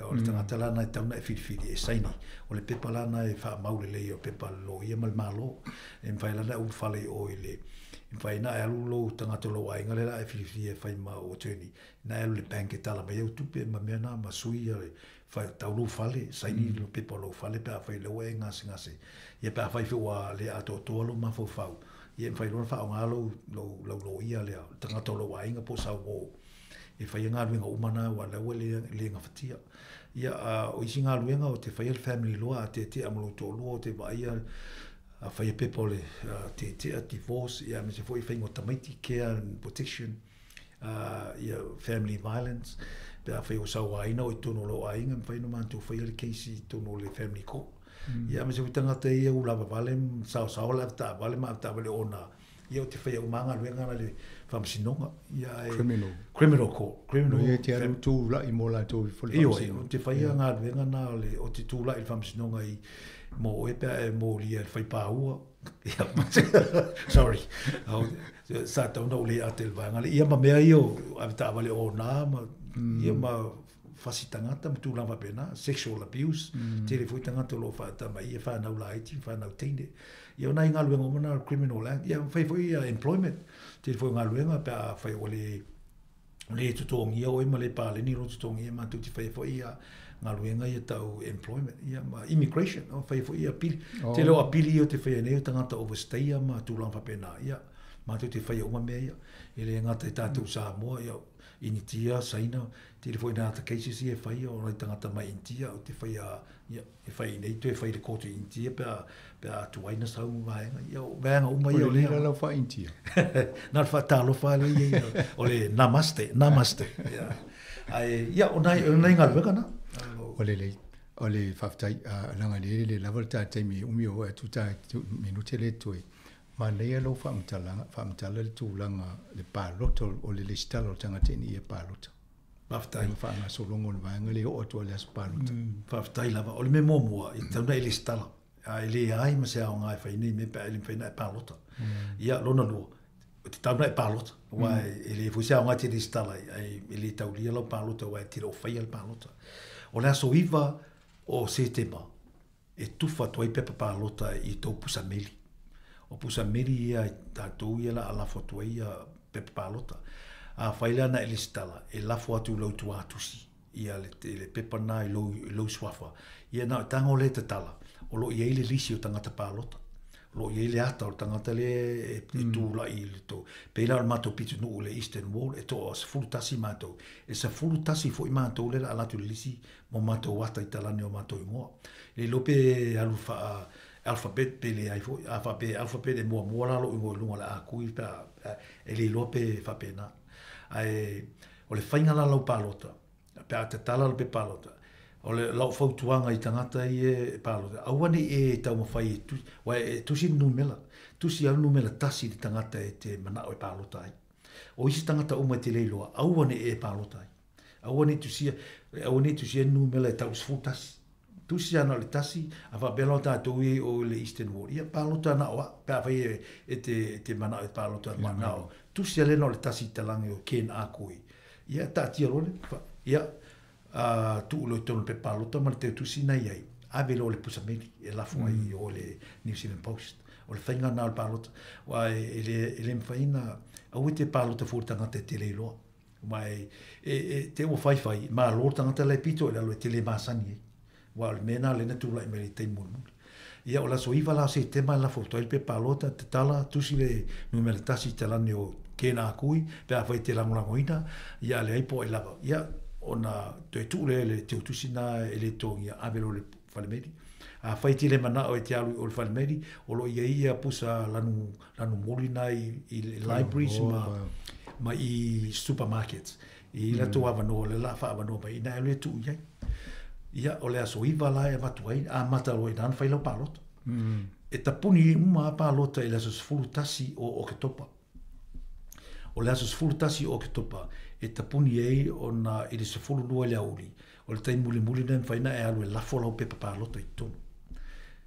o le tangata lana e tauna e whiriwhiri e saini o le pepa lana e wha maule lei o pepa lo ia mal malo e mwhai lana e whale o i le e whai na e alu lo tangata lo ainga le la e whiriwhiri e whai ma o attorney na e alu le bank e tala mai au tupe ma mea na ma sui e whai tau lo whale saini lo pepa lo whale pe a whai lo e ngase ia pe a whai whiwa le ato toa lo ma fau fau ia mwhai lona wha o ngā lo ia le tangata lo ainga po sa o e whai ngā ruenga umana wa laua le ngā whatia. Ia o isi ngā ruenga o te whai family law a te amalo tō lua o te wai a whai pepa o le te divorce ia me se fwoi whai ngō tamaiti care and protection ia family violence pe a whai o sau aina o i tono lo ainga mwhai no mantu whai le keisi tono le family court. Ia me se fwoi tangata ia u lava vale sao la ta vale ma ta vale ona ia o te whai o manga ruenga le whamsinonga ia criminal court ia te aru tūla i mola tō i whole whamsinonga o te whai a ngā ruenga na o te tūla i whamsinonga i mō e pia e mō lia whai pāua sorry sa tauna o le a te lwanga ia ma mea i o avita avale o nā ia ma whasi tangata ma tūla wapena sexual abuse te le fui tangata lo whaata ma ia whanau la iti whanau teine ia nai ngā luenga mana criminal act ia whai fui employment te le fui ngā luenga pe a whai o le tutongi o ima le pāleni ro tutongi ma tu te whai fui ngā luenga ia tau employment ia ma immigration o whai fui apili te leo apili o te whai aneo tangata overstay ma tūla wapena ia ma tu te whai o mea ia ele ngata i tātou Samoa ia initia saina te le foi na ta cases e fai o na tangata mai intia o te fai a ia e fai nei tu e fai le koto intia pe a tu aina sau vai ia o venga o mai o le la fa intia na fa talo fa le ia o le namaste ia ai ia o nai ngal vega na o le faftai langa le level ta taimi umi o tu ta minute le tu ma le lo fa mtala le tu langa le paloto o le listalo tanga teni e paloto Faftai fa na so longo va ngale o to le paloto faftai lava o le me momo i tau nei listala ai le ai ma se o ngai fa ni me pa le fa na paloto ia lona lo ti tau nei paloto wa ele fu se o ngai ti listala ai ele tau li lo paloto wa ti lo fa il paloto o la so iva o se tema e tufa to i pepa palota i to pusameli o pusameli ia tatou ia la ala foto ia pepa palota a faila na elistala e la foto lo tu atusi ia le pepa na i lo swafa ia na tango le tala o lo ia le lisi o tangata palota lo ia le ata o tangata le tu la i to pela mato pitu no le eastern wall e to as fultasi mato e sa fultasi fo mato le ala tu lisi mo mato wata italani o mato mo le lope alufa alfabet pele ai fo alfabet e mo la lo ngo lunga la ku pa e le lope fa pena ai o le fainga la lo palota pa te tala le palota o le lau fautuanga i tangata i e palota awani e tau mawhai tu si numela tu si au numela tasi di tangata e te mana o e palota ai o isi tangata uma te leiloa awani e palota ai awani tu si numela e tau sfutasi tu si ana le tasi a fa belo tātou i o le Eastern Ward. Ia palota na oa, pēr whai te mana e palota mana o. Tu si ale no le tasi talangi o Ken Akui. Ia tātia role, ia tu ulo i tonu pe palota, ma le teo tu si nei ai. A velo le pusameli, e lafu ai o le New Zealand Post. O le whainga na le palota. Wa e le mwhaina, au te palota fōtangata te leiloa. Mai te o whai, ma lor tangata le pito, e alo e te le masani ai. Wa le mena le natu la me le te mulu. Ia o la soiva la se tema la foto il pe palota te tala tusi le numero tasi te lani o Ken Akui pe a fai te langoina ia le aipo e lava. Ia ona tu le te tusi na e le tongia avelo le falmedi. A fai te le mana o e te alu o le falmedi o lo ia pusa lanu molina i libraries ma i supermarkets. I la to avano le la fa avano ba ina le tu ia. Ia o le aso iwa la e matuai a mataroi nan fai lau palota. E tapuni uma palota e le aso sfulu tasi o ke topa. O le aso sfulu tasi o ke topa e tapuni ei o na i le sfulu lua le auri. O le tai muli nem faina e alu e lafo lau pepa palota i tonu.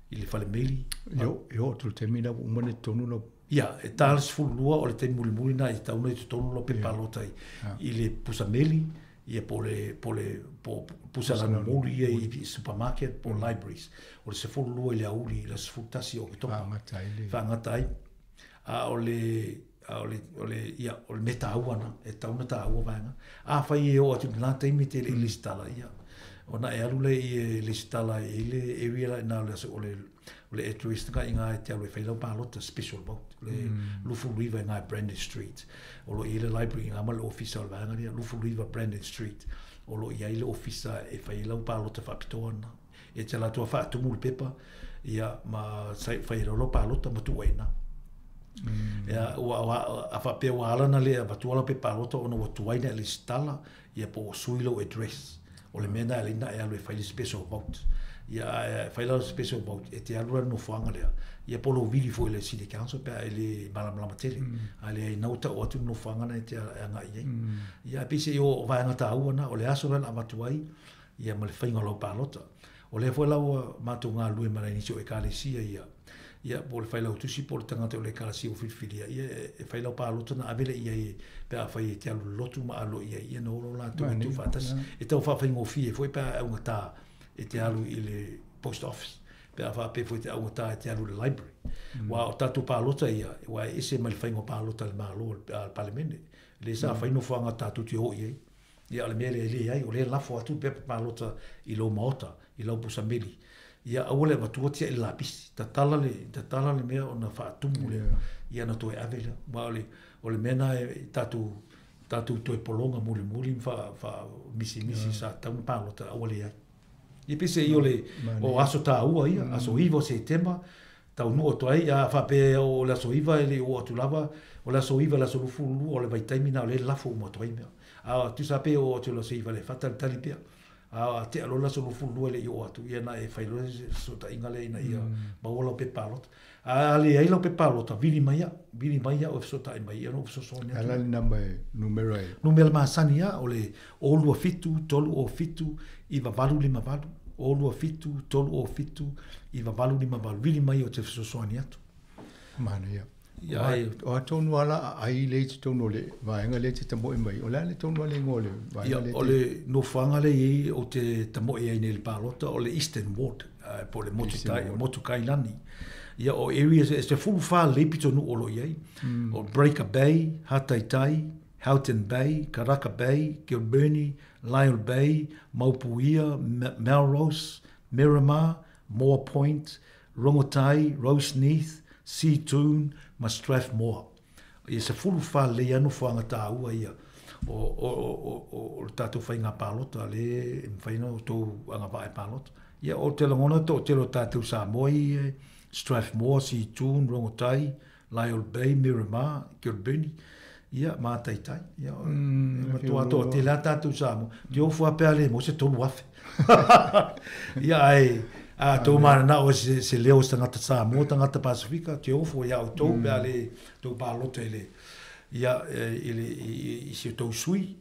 I le fale meli. Yo, tu te mina umane tonu no. Ia, e tā le sfulu lua o le tai muli na i tauna i te tonu lau pepa palota i le pusa meli. Ia po pusa lana muli i supermarket po libraries. O le sefulu lua i le auri, la sefulu tasi o ke topa. Whangatai. O le meta auana, e tauna ta aua vanga. A whai e o atu nā teimi te le listala ia. O na e alule i listala i le area la ina o le address nga inga e te alu e whailau pālota special vote. Le Lufu River inga Brandon Street. O lo i le library inga ma le officer al vanga ria Lufu River Brandon Street. O lo i le officer e whailau pālota whapitoana. E te la tua whaatumu le pepa ia ma whailau lo pālota ma tuaina. Ia a whapea wa alana le a watuala pe pālota ona wa tuaina le stala ia po suilo address. O le mena e lina e alu e whaile special vote. Ia whaila special vote e te alura no whanga lea. Ia polo vili fo le City Council pe e le malamlama tele. A le nauta o atu no whanga na e te anga iei. Ia pise i o vaenga ta auana o le asoran a matuai. Ia ma le whainga lau pālota. O le fo lau mātou ngā lue mara inisio e kālesia ia. Ia po le whailau tusi po le tangata o le kālesia o whiwhiria. Ia e whailau pālota na avele ia e pe a whai e te alu lotu ma alo ia. Ia no oro la tu whatas. E tau whawhaingo fie fo e pe a unga tā. E te alu i le post office. Pe a whape fo e te aungata e te alu le library. Wa o tatu pālota ia. Wa ese mai le whaingo pālota le mālo al palemene. Le sa whaino whanga tatu te hoi ei. Ia le mele e le ai. O le lafo atu pepe pālota i lo maota. I lau pusa meli. Ia awale watua tia i lapisi. Ta tala le mea o na whaatumu le. Ia na toe avela. Wa o le mena e tatu toe polonga muli wha misi sa taun pālota awale ai. I pese i o aso tā ua ia, aso iwa se tema, tau nuo toai, a whape o le aso iwa ele o atu lava, o le aso iwa le aso lufulu o le vaitaimina o le lafo umo toai mea. A tu sape o atu le aso iwa le whata le tali pia. A te alo le aso lufulu ele i o atu, ia na e whailo so ta ingale ina ia maola pe palota. A le aila pe palota, vili mai ia o so ta i mai, no so sonia. Ala le nama numero e. Numero masani ia, o le olua fitu, tolu o fitu, iwa valu lima valu. Olua fitu, tolu o fitu, iwa valu lima valu. Vili mai o te fisosoani atu. Mana ia. O a tonu ala ai le te tonu le vaenga le te tamoe mai. O le tonu ala ngole vaenga le te. O le no whanga le i o te tamoe ai nei le pālota, o le Eastern Ward, po le motukai lani. Ia o areas, e se fulu wha le pitonu olo iei. O Breaker Bay, Hataitai, Houghton Bay, Karaka Bay, Kilburnie, Lyle Bay, Maupuia, Melrose, Miramar, Moore Point, Rongotai, Roseneath, Seatoon, ma Strathmore. Ia se fulu wha le anu whanga tā ua ia o tātou whainga pālota le whainga o tō anga wae pālota. Ia o te langona tō te lo tātou Samoa Strathmore, si Tune, Rongotai, Lyle Bay, Miramar, Kilbirnie, ia mātaitai. Ia, toa te la tātou Samoa. Te ofu a pēa le, mo se tolu afe. Ia ai, tō mana na o se leo se tangata Samoa, tangata Pasifika, te ofu ia o tō pēa le, tō pālota ele. Ia, i se tō sui,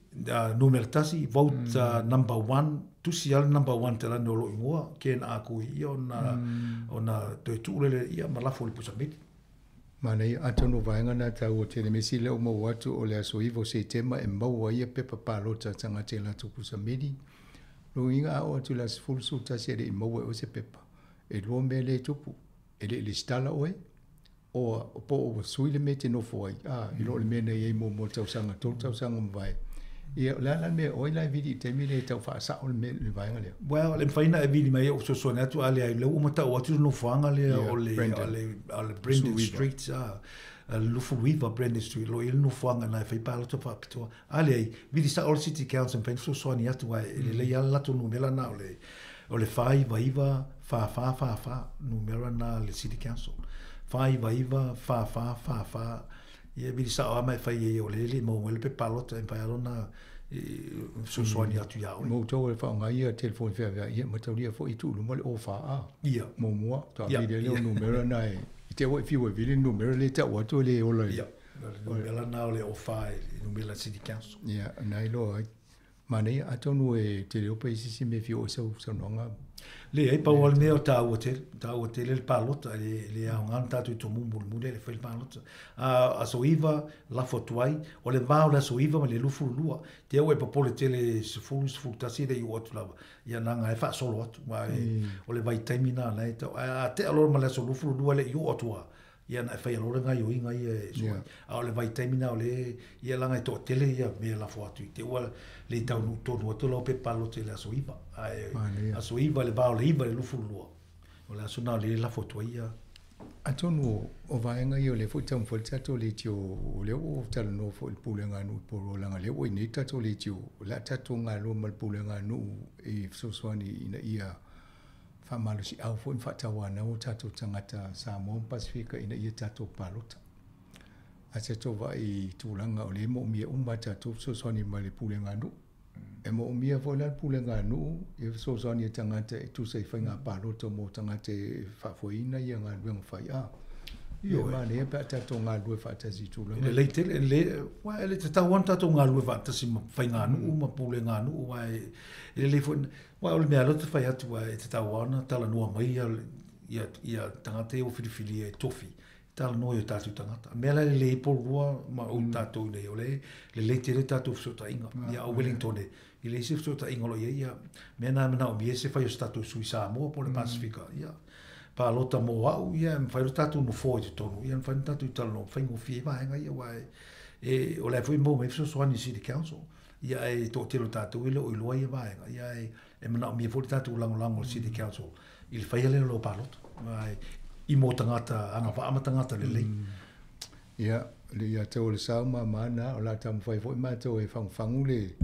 numero tasi, vote number 1, tusi al number 1 te lana o lo ingoa, ken a kui, ia ona tō tūlele, ia malafo le pusamiti. Mana i atonu vaenga na tau o tene mesi leo mau watu o le aso iwo se tema e mau ia pepa palota tanga te la tuku sa midi. Lo inga a o atu la sifuru sulta se e mau o se pepa. E luo me le tupu. E le stala oe. O po o sui le me te nofo ai. I lo le mena i mo mo tau sanga tau tau sanga mwai. Ia la me oi la vidi te mi le tau fa sa o le vaenga leo. Well, le faina e vidi mai o so so na tu ale ai le o mata o tu no fanga le o le Brendan Street Lufu River Brendan Street lo il no fanga na fai palo to fa pito. Ale ai vidi sa all city council pen so so ni atu ai le ia la tu no mela na o le fai vaiva fa no mela na le city council. Fai vaiva fa ia vidi sa o mai fai o le mo le pe palo to pa na so soani atu ia mo to e fa ngai ia telefon fe ia mo to dia fo i tu mo le ofa a ia mo mo to vidi le numero nai i te wo fi wo vidi numero le ta wa to le o le ia numero na le ofa numero city council ia nai lo ai mane atonu e te le opa isi me fi o so nonga le ai pa wal neo ta hotel le palota le a nganta tu to mumul mule le fel palota a soiva la fotuai o le va la soiva le lufu lua te o e popole tele se fu tasi de o tu lava ia nanga e fa solo atu o le vai termina na a te alor ma le so lufu lua le o tua ia na fai alor nga yo inga e so a le vai termina o le ia langa to tele ia me la fotu te o le tau no to no to lo pe palota le soiva a soiva le va le iva le lufu lua o le sona le la foto ia atonu o vaenga i o le futam fultato le tio le o tala no fo il pulenga no poro langa le o ni tato le tio la tato nga lo mal pulenga no e soswani ina ia fa malo si au fo infata wana o tato tangata Samoa Pasifika ina ia tato palota a tato va i tulanga o le mo mi umba tato soswani mal pulenga no e mo mia fo la pulenga no e so soni tangata e tu sei fainga palota mo tangata fa foina ia nga luenga fai a io ma ne pa tato nga lue fa tasi tulanga le tele le wa le ta wanta to nga lue fa tasi fainga no ma pulenga no wa le fo wa o le mea lota fai atu e te tawana tala noa mai ia tangata e o whiriwhiri e tofi tala noa i o tātou tangata mea le polua ma o tātou nei o le tere tātou fsota inga ia o Wellington i le se fsota inga lo ia mea na mena o mie se fai o tātou sui Samoa po le Pasifika ia pa lota mo au ia fai o tātou no fo i te tonu ia fai o tātou tala no fai ngofie vaenga ia wa e o le fai mo me fsoani City Council ia e to telo tātou i lo i loa ia vaenga ia e mana o mia fo tātou lango City Council il fai le lo palota i mo tangata anga pa ama tangata le lei ia le ia tau le sauma mana o la tamu fai fo i mātou e fangu le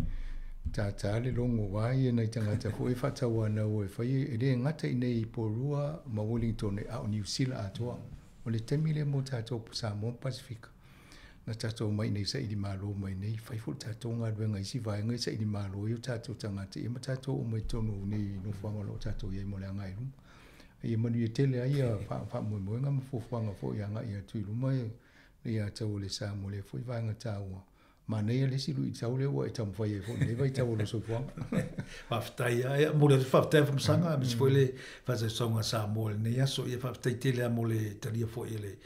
tata le longo wai e nei tangata fo e fatau ana o e fai e le ngata i nei porua ma Wellington e au New Zealand atoa o le temi le mo tātou Samoa Pasifika na tātou mai nei sa i di malo mai nei fai fo tātou ngā ruenga isi vai ngai sa i di malo i o tātou tangata e ma tātou o mai tonu nei no whanga lo tātou iei mo le angai ruma e manu i tele ai a wha mui mui ngā mawhwhanga fo i anga i a tui ruma e le a tau le sa mo le fo i vai ngā tāua ma nei a lesi lu i tau le ua e tamu whai e fo nei vai tau lo so whanga whaftai a mo le whaftai whamsanga mis fo le whasa songa sa mo le nei aso i whaftai tele a mo le talia fo i le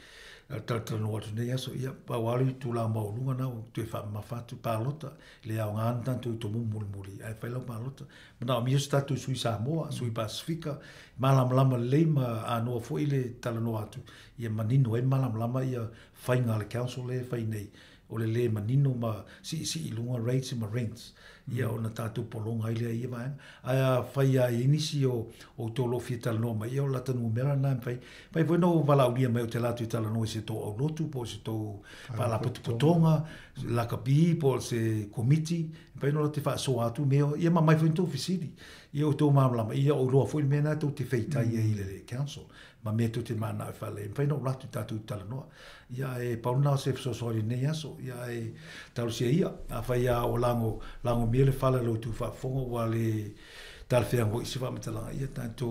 tata no atu nei aso ia pa wali tu la maulunga na tu fa mafatu palota le au nganta tu to mumuli ai fa lo palota na mi statu sui Samoa sui Pasifika malam lama le ma ano fo ile tala no atu ia manino e malam lama ia fainga le council le fai nei o le manino ma si ilunga rates ma rents ia ona tatu polonga ile ia vai a fai a inisi o tolo fital no ma ia la tanu mera na fai foi no vala o dia mai o te latu tala no se to o lotu po se to vala potonga la kapi po se committee fai no te fa so atu me ia ma mai foi to fisidi ia o to ma ia o lo foi mena to te feita ia ile le council ma me tu te mana fa le fa no la tu tatu tala no ia e pauna se so nei aso ia e tau se ia a fa ia o lango miele fala lo tu fa fongo wale tal fe ngo isi fa metala ia tanto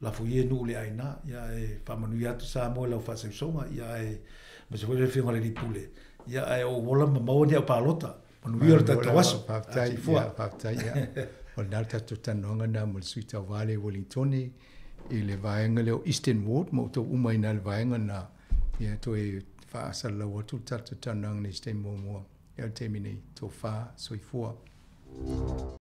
la fuie nu le aina ia e fa manu ia tu sa mo la fa se songa ia e ma se vole fe ngale di pule ia e o wola ma mo dia palota manu ia ta tawaso pa ia o nalta tu tanonga na mo suita vale Wellingtoni i le vaenga leo Eastern Ward mo to umai na le vaenga na ia to e fa sala wa tu tatu tanang ni ste mo ia temini to fa soifua